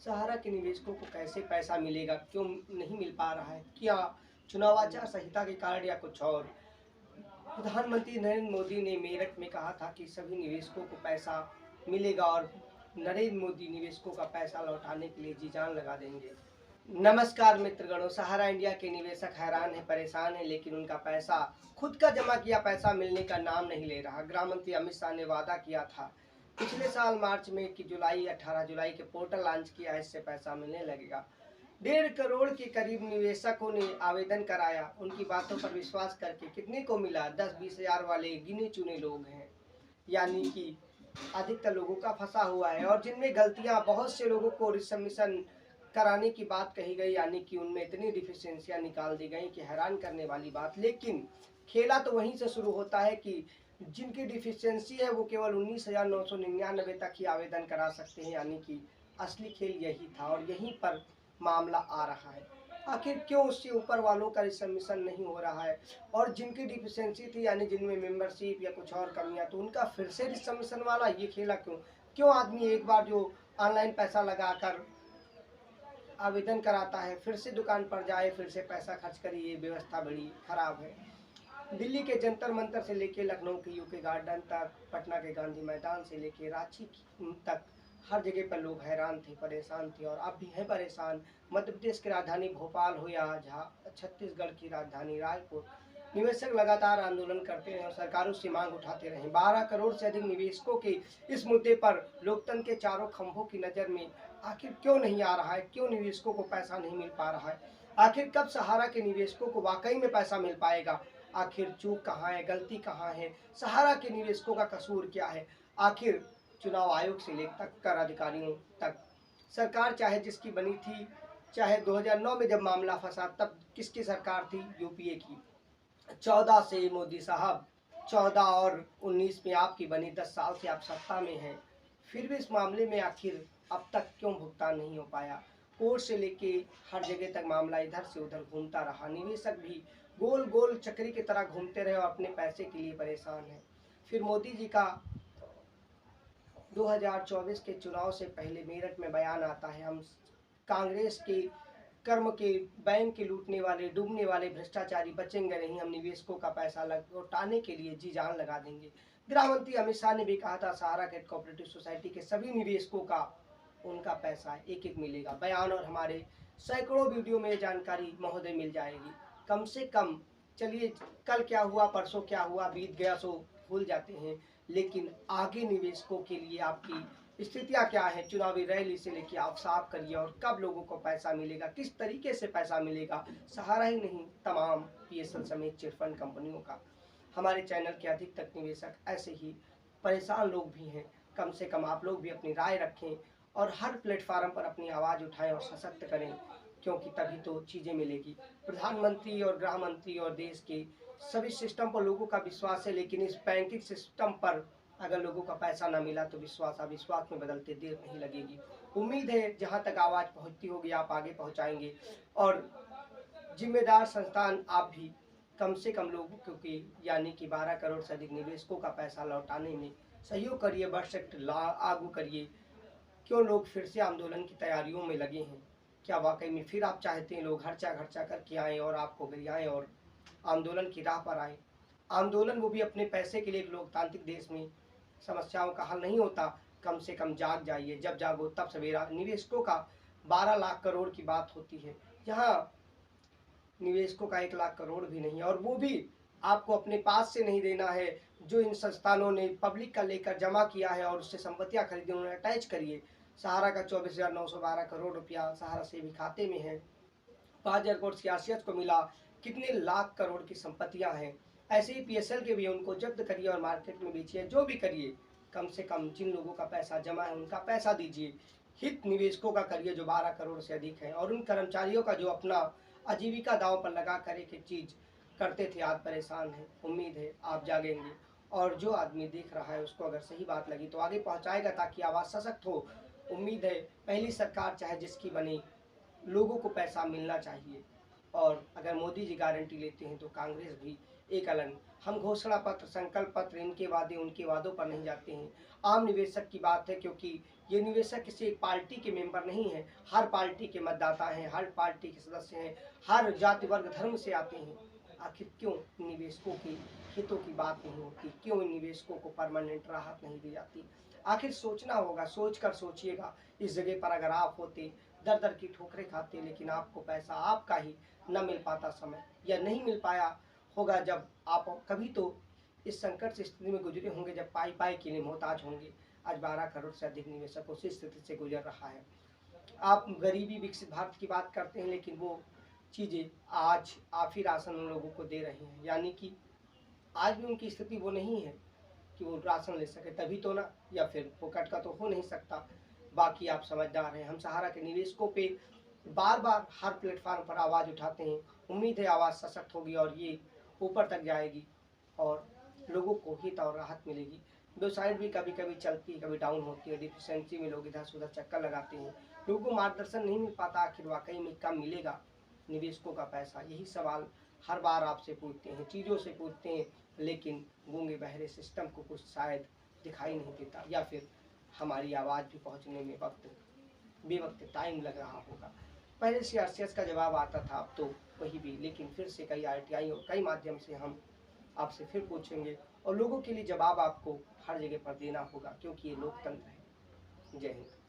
सहारा के निवेशकों को कैसे पैसा मिलेगा, क्यों नहीं मिल पा रहा है? क्या चुनाव आचार संहिता के कारण या कुछ और? प्रधानमंत्री नरेंद्र मोदी ने मेरठ में कहा था कि सभी निवेशकों को पैसा मिलेगा और नरेंद्र मोदी निवेशकों का पैसा लौटाने के लिए जी जान लगा देंगे। नमस्कार मित्रगणों, सहारा इंडिया के निवेशक हैरान है, परेशान है, लेकिन उनका पैसा, खुद का जमा किया पैसा मिलने का नाम नहीं ले रहा। गृह मंत्री अमित शाह ने वादा किया था पिछले साल मार्च में कि 18 जुलाई के पोर्टल लॉन्च किया है, इससे पैसा मिलने लगेगा। 1.5 करोड़ के करीब निवेशकों ने आवेदन कराया। उनकी बातों पर विश्वास करके कितने को मिला? 10-20 हजार वाले गिने चुने लोग हैं, यानी कि अधिकतर लोगों का फंसा हुआ है। और जिनमें गलतियां, बहुत से लोगों को रिसमिशन कराने की बात कही गई, यानी कि उनमें इतनी डिफिशियंसियां निकाल दी गई कि हैरान करने वाली बात। लेकिन खेला तो वहीं से शुरू होता है कि जिनकी डिफिशियंसी है वो केवल 19,999 तक ही आवेदन करा सकते हैं, यानी कि असली खेल यही था और यहीं पर मामला आ रहा है। आखिर क्यों उससे ऊपर वालों का रिसमिशन नहीं हो रहा है? और जिनकी डिफिशियंसी थी, यानी जिनमें मेंबरशिप या कुछ और कमियां, तो उनका फिर से रिसमिशन वाला ये खेला क्यों? क्यों आदमी एक बार जो ऑनलाइन पैसा लगाकर आवेदन कराता है फिर से दुकान पर जाए, फिर से पैसा खर्च करे? ये व्यवस्था बड़ी खराब है। दिल्ली के जंतर मंतर से लेके लखनऊ के यूके गार्डन तक, पटना के गांधी मैदान से लेके रांची तक, हर जगह पर लोग हैरान थे, परेशान थे और अब भी हैं परेशान। मध्य प्रदेश की राजधानी भोपाल हो या छत्तीसगढ़ की राजधानी रायपुर, निवेशक लगातार आंदोलन करते रहे और सरकारों से मांग उठाते रहे। 12 करोड़ से अधिक निवेशकों के इस मुद्दे पर लोकतंत्र के चारों खंभों की नजर में आखिर क्यों नहीं आ रहा है? क्यों निवेशकों को पैसा नहीं मिल पा रहा है? आखिर कब सहारा के निवेशकों को वाकई में पैसा मिल पाएगा? आखिर चूक कहाँ है, गलती कहाँ है? सहारा के निवेशकों का कसूर क्या है? आखिर चुनाव आयोग से लेकर अधिकारियों तक, सरकार चाहे जिसकी बनी थी, चाहे 2009 में जब मामला फंसा तब किसकी सरकार थी? यूपीए की। 14 से मोदी साहब, 14 और 19 में आपकी बनी, 10 साल से आप सत्ता में हैं, फिर भी इस मामले में आखिर अब तक क्यों भुगतान नहीं हो पाया? कोर्ट से लेके हर जगह तक मामला इधर से उधर घूमता रहा। निवेशक भी गोल गोल चक्री की तरह घूमते रहे और अपने पैसे के लिए परेशान है। फिर मोदी जी का 2024 के चुनाव से पहले मेरठ में बयान आता है, हम कांग्रेस के कर्म के, बैंक के लूटने वाले, डूबने वाले भ्रष्टाचारी बचेंगे नहीं, हम निवेशकों का पैसा लौटाने के लिए जी जान लगा देंगे। गृह मंत्री अमित शाह ने भी कहा था सहारा के कोऑपरेटिव सोसाइटी के सभी निवेशकों का, उनका पैसा एक एक मिलेगा। बयान और हमारे सैकड़ों वीडियो में जानकारी महोदय मिल जाएगी। कम से कम चलिए, कल क्या हुआ, परसों क्या हुआ, बीत गया सो भूल जाते हैं, लेकिन आगे निवेशकों के लिए आपकी स्थितियां क्या है? चुनावी रैली से लेके आप साफ करिए और कब लोगों को पैसा मिलेगा, किस तरीके से पैसा मिलेगा? सहारा ही नहीं, तमाम पीएसएल समेत चिटफंड कंपनियों का। हमारे चैनल के अधिकतर निवेशक ऐसे ही परेशान लोग भी हैं। कम से कम आप लोग भी अपनी राय रखें और हर प्लेटफार्म पर अपनी आवाज़ उठाएं और सशक्त करें, क्योंकि तभी तो चीज़ें मिलेगी। प्रधानमंत्री और गृह मंत्री और देश के सभी सिस्टम पर लोगों का विश्वास है, लेकिन इस बैंकिंग सिस्टम पर अगर लोगों का पैसा ना मिला तो विश्वास अविश्वास में बदलते देर नहीं लगेगी। उम्मीद है जहां तक आवाज़ पहुंचती होगी आप आगे पहुंचाएंगे और जिम्मेदार संस्थान आप भी कम से कम लोगों के, यानी कि 12 करोड़ से अधिक निवेशकों का पैसा लौटाने में सहयोग करिए, बजट लागू करिए। क्यों लोग फिर से आंदोलन की तैयारियों में लगे हैं? क्या वाकई में फिर आप चाहते हैं लोग खर्चा खर्चा करके आए और आपको गिराएं और आंदोलन की राह पर आए? आंदोलन वो भी अपने पैसे के लिए। एक लोकतांत्रिक देश में समस्याओं का हल नहीं होता। कम से कम जाग जाइए, जब जागो तब सवेरा। निवेशकों का 12 लाख करोड़ की बात होती है, यहाँ निवेशकों का 1 लाख करोड़ भी नहीं, और वो भी आपको अपने पास से नहीं देना है। जो इन संस्थानों ने पब्लिक का लेकर जमा किया है और उससे संपत्तियां खरीदी, उन्हें अटैच करिए। सहारा का 24,912 करोड़ रुपया सहारा सेवी खाते में है। 5,000 करोड़ सीआरसीएस को मिला, कितने लाख करोड़ की संपत्तियां हैं। ऐसे ही पीएसएल के भी, उनको जब्त करिए और मार्केट में बेचिए, जो भी करिए। कम से कम जिन लोगों का पैसा जमा है उनका पैसा दीजिए। हित निवेशकों का करिए जो 12 करोड़ से अधिक है, और उन कर्मचारियों का जो अपना आजीविका दांव पर लगा कर एक चीज करते थे, आज परेशान है। उम्मीद है आप जागेंगे और जो आदमी देख रहा है उसको अगर सही बात लगी तो आगे पहुंचाएगा, ताकि आवाज़ सशक्त हो। उम्मीद है पहली सरकार चाहे जिसकी बने, लोगों को पैसा मिलना चाहिए। और अगर मोदी जी गारंटी लेते हैं तो कांग्रेस भी एक अलग। हम घोषणा पत्र, संकल्प पत्र, इनके वादे उनके वादों पर नहीं जाते हैं। आम निवेशक की बात है, क्योंकि ये निवेशक किसी एक पार्टी के मेंबर नहीं है, हर पार्टी के मतदाता हैं, हर पार्टी के सदस्य हैं, हर जाति वर्ग धर्म से आते हैं। आखिर क्यों निवेशकों के हितों की बात नहीं होती, क्यों इन निवेशकों को परमानेंट राहत नहीं दी जाती? आखिर सोचना होगा, सोच कर सोचिएगा। इस जगह पर अगर आप होते, दर दर की ठोकरें खाते, लेकिन आपको पैसा आपका ही न मिल पाता समय, या नहीं मिल पाया होगा जब आप कभी तो इस संकट से स्थिति में गुजरे होंगे जब पाई पाई के लिए मोहताज होंगे। आज 12 करोड़ से अधिक निवेशक उसी स्थिति से गुजर रहा है। आप गरीबी विकसित भारत की बात करते हैं, लेकिन वो चीज़ें आज आप ही राशन उन लोगों को दे रहे हैं, यानी कि आज भी उनकी स्थिति वो नहीं है कि वो राशन ले सके, तभी तो ना, या फिर फोकट का तो हो नहीं सकता। बाकी आप समझदार हैं। हम सहारा के निवेशकों पे बार बार हर प्लेटफार्म पर आवाज़ उठाते हैं। उम्मीद है आवाज़ सशक्त होगी और ये ऊपर तक जाएगी और लोगों को हित और राहत मिलेगी। वेबसाइट भी कभी कभी चलती है, कभी डाउन होती है, डिफिशेंसी में लोग इधर से उधर चक्कर लगाते हैं, लोगों को मार्गदर्शन नहीं मिल पाता। आखिर वाकई में कब मिलेगा निवेशकों का पैसा? यही सवाल हर बार आपसे पूछते हैं, चीज़ों से पूछते हैं, लेकिन गूंगे बहरे सिस्टम को कुछ शायद दिखाई नहीं देता, या फिर हमारी आवाज़ भी पहुंचने में बेवक्त टाइम लग रहा होगा। पहले सीआरसीएस का जवाब आता था, अब तो वही भी, लेकिन फिर से कई आरटीआई और कई माध्यम से हम आपसे फिर पूछेंगे और लोगों के लिए जवाब आपको हर जगह पर देना होगा, क्योंकि ये लोकतंत्र है। जय हिंद।